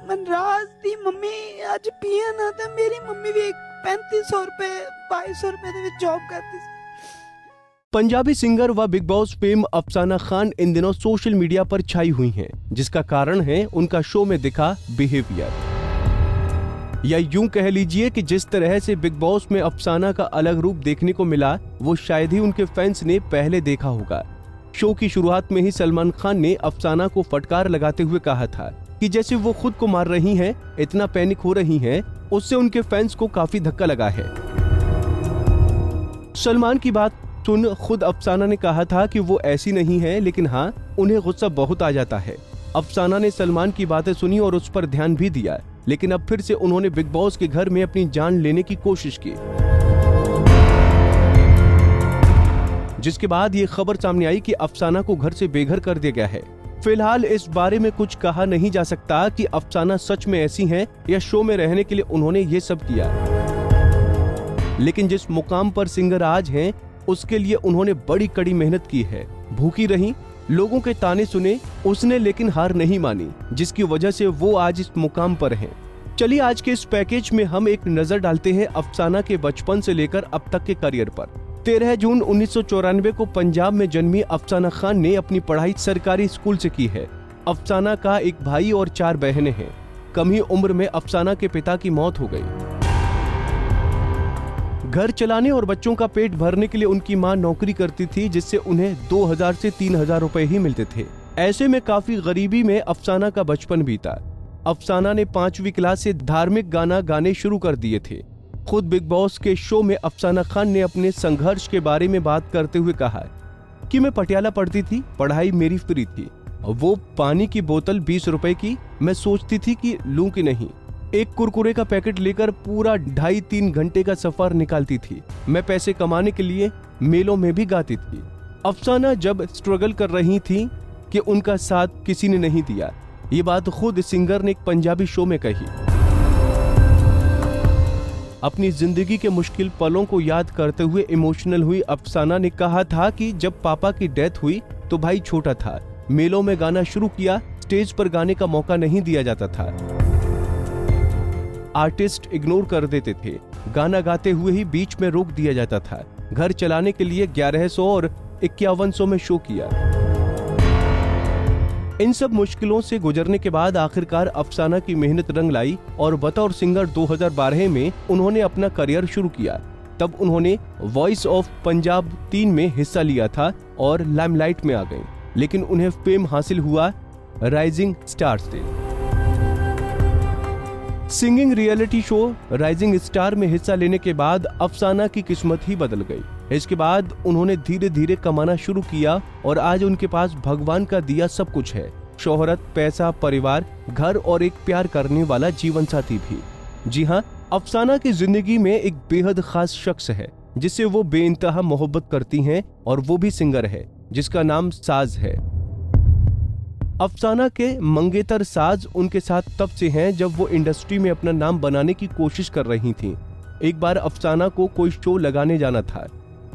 मैं रात दी मम्मी अज पिया ना तो मेरी मम्मी भी 3500 रुपए 2200 रुपए ਦੇ ਵਿੱਚ जॉब करती सी। पंजाबी सिंगर व बिग बॉस फेम अफसाना खान इन दिनों सोशल मीडिया पर छाई हुई हैं, जिसका कारण है उनका शो में दिखा बिहेवियर। या यूं कह लीजिए कि जिस तरह से बिग बॉस में अफसाना का अलग रूप देखने को मिला वो शायद ही उनके फैंस ने पहले देखा होगा। शो की शुरुआत में ही सलमान खान ने अफसाना को फटकार लगाते हुए कहा था कि जैसे वो खुद को मार रही हैं, इतना पैनिक हो रही हैं, उससे उनके फैंस को काफी धक्का लगा है। सलमान की बात सुन खुद अफसाना ने कहा था कि वो ऐसी नहीं है, लेकिन हाँ उन्हें गुस्सा बहुत आ जाता है। अफसाना ने सलमान की बातें सुनी और उस पर ध्यान भी दिया, लेकिन अब फिर से उन्होंने बिग बॉस के घर में अपनी जान लेने की कोशिश की, जिसके बाद ये खबर सामने आई कि अफसाना को घर से बेघर कर दिया गया है। फिलहाल इस बारे में कुछ कहा नहीं जा सकता कि अफसाना सच में ऐसी हैं या शो में रहने के लिए उन्होंने ये सब किया, लेकिन जिस मुकाम पर सिंगर आज हैं उसके लिए उन्होंने बड़ी कड़ी मेहनत की है। भूखी रही, लोगों के ताने सुने उसने, लेकिन हार नहीं मानी, जिसकी वजह से वो आज इस मुकाम पर हैं। चलिए आज के इस पैकेज में हम एक नजर डालते हैं अफसाना के बचपन से लेकर अब तक के करियर पर। 13 जून 1994 को पंजाब में जन्मी अफसाना खान ने अपनी पढ़ाई सरकारी स्कूल से की है। अफसाना का एक भाई और 4 बहनें हैं। कम ही उम्र में अफसाना के पिता की मौत हो गई। घर चलाने और बच्चों का पेट भरने के लिए उनकी मां नौकरी करती थी, जिससे उन्हें 2000 से 3000 रुपए ही मिलते थे। ऐसे में काफी गरीबी में अफसाना का बचपन बीता। अफसाना ने 5वीं क्लास से धार्मिक गाना गाने शुरू कर दिए थे। खुद बिग बॉस के शो में अफसाना खान ने अपने संघर्ष के बारे में बात करते हुए कहा कि मैं पटियाला पढ़ती थी, पढ़ाई मेरी फ्री थी, वो पानी की बोतल 20 रुपए की, मैं सोचती थी कि लूं कि नहीं। एक कुरकुरे का पैकेट लेकर पूरा 2.5-3 घंटे का सफर निकालती थी। मैं पैसे कमाने के लिए मेलों में भी गाती थी। अफसाना जब स्ट्रगल कर रही थी कि उनका साथ किसी ने नहीं दिया। ये बात खुद सिंगर ने एक पंजाबी शो में कही। अपनी जिंदगी के मुश्किल पलों को याद करते हुए इमोशनल हुई अफसाना ने कहा था कि जब पापा की डेथ हुई तो भाई छोटा था, मेलों में गाना शुरू किया, स्टेज पर गाने का मौका नहीं दिया जाता था, आर्टिस्ट इग्नोर कर देते थे, गाना गाते हुए ही बीच में रोक दिया जाता था। घर चलाने के लिए 1100 और 5100 में शो किया। इन सब मुश्किलों से गुजरने के बाद आखिरकार अफसाना की मेहनत रंग लाई और बतौर सिंगर 2012 में उन्होंने अपना करियर शुरू किया। तब उन्होंने वॉइस ऑफ पंजाब 3 में हिस्सा लिया था और लाइमलाइट में आ गए, लेकिन उन्हें फेम हासिल हुआ राइजिंग स्टार से। Singing reality show rising star में हिस्सा लेने के बाद अफसाना की किस्मत ही बदल गई। इसके बाद उन्होंने धीरे धीरे कमाना शुरू किया और आज उनके पास भगवान का दिया सब कुछ है, शोहरत, पैसा, परिवार, घर और एक प्यार करने वाला जीवन साथी भी। जी हाँ, अफसाना की जिंदगी में एक बेहद खास शख्स है जिससे वो बेइंतहा मोहब्बत करती हैं, और वो भी सिंगर है जिसका नाम साज है। अफसाना के मंगेतर साज उनके साथ तब से हैं जब वो इंडस्ट्री में अपना नाम बनाने की कोशिश कर रही थीं। एक बार अफसाना को कोई शो लगाने जाना था,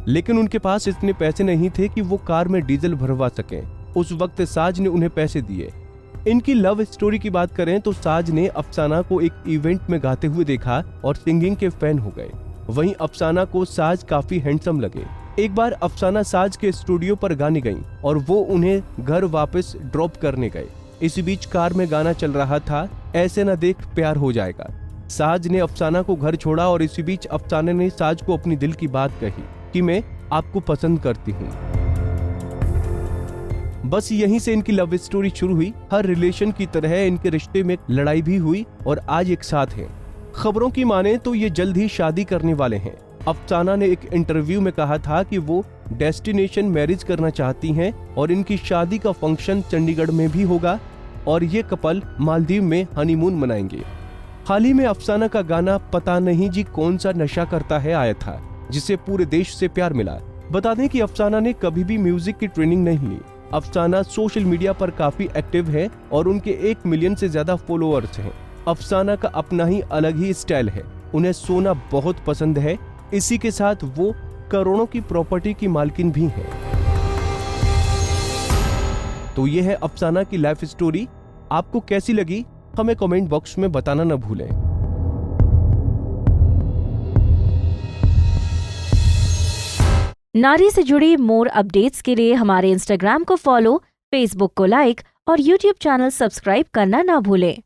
लेकिन उनके पास इतने पैसे नहीं थे कि वो कार में डीजल भरवा सकें। उस वक्त साज ने उन्हें पैसे दिए। इनकी लव स्टोरी की बात करें तो साज ने अफसाना को एक इवेंट में गाते हुए देखा और सिंगिंग के फैन हो गए। वहीं अफसाना को साज काफी हैंडसम लगे। एक बार अफसाना साज के स्टूडियो पर गाने गईं और वो उन्हें घर वापस ड्रॉप करने गए। इसी बीच कार में गाना चल रहा था, ऐसे न देख प्यार हो जाएगा। साज ने अफसाना को घर छोड़ा और इसी बीच अफसाना ने साज को अपनी दिल की बात कही कि मैं आपको पसंद करती हूँ। बस यहीं से इनकी लव स्टोरी शुरू हुई। हर रिलेशन की तरह इनके रिश्ते में लड़ाई भी हुई और आज एक साथ हैं। खबरों की माने तो ये जल्द ही शादी करने वाले हैं। अफसाना ने एक इंटरव्यू में कहा था कि वो डेस्टिनेशन मैरिज करना चाहती हैं और इनकी शादी का फंक्शन चंडीगढ़ में भी होगा और ये कपल मालदीव में हनीमून मनाएंगे। हाल ही में अफसाना का गाना पता नहीं जी कौन सा नशा करता है आया था, जिसे पूरे देश से प्यार मिला। बता दें कि अफसाना ने कभी भी म्यूजिक की ट्रेनिंग नहीं ली। अफसाना सोशल मीडिया पर काफी एक्टिव है और उनके 1 मिलियन से ज्यादा फॉलोअर्स हैं। अफसाना का अपना ही अलग ही स्टाइल है। उन्हें सोना बहुत पसंद है। इसी के साथ वो करोड़ों की प्रॉपर्टी की मालकिन भी है। तो ये है अफसाना की लाइफ स्टोरी। आपको कैसी लगी हमें कमेंट बॉक्स में बताना न भूलें। नारी से जुड़ी मोर अपडेट्स के लिए हमारे इंस्टाग्राम को फॉलो, फेसबुक को लाइक और यूट्यूब चैनल सब्सक्राइब करना ना भूलें।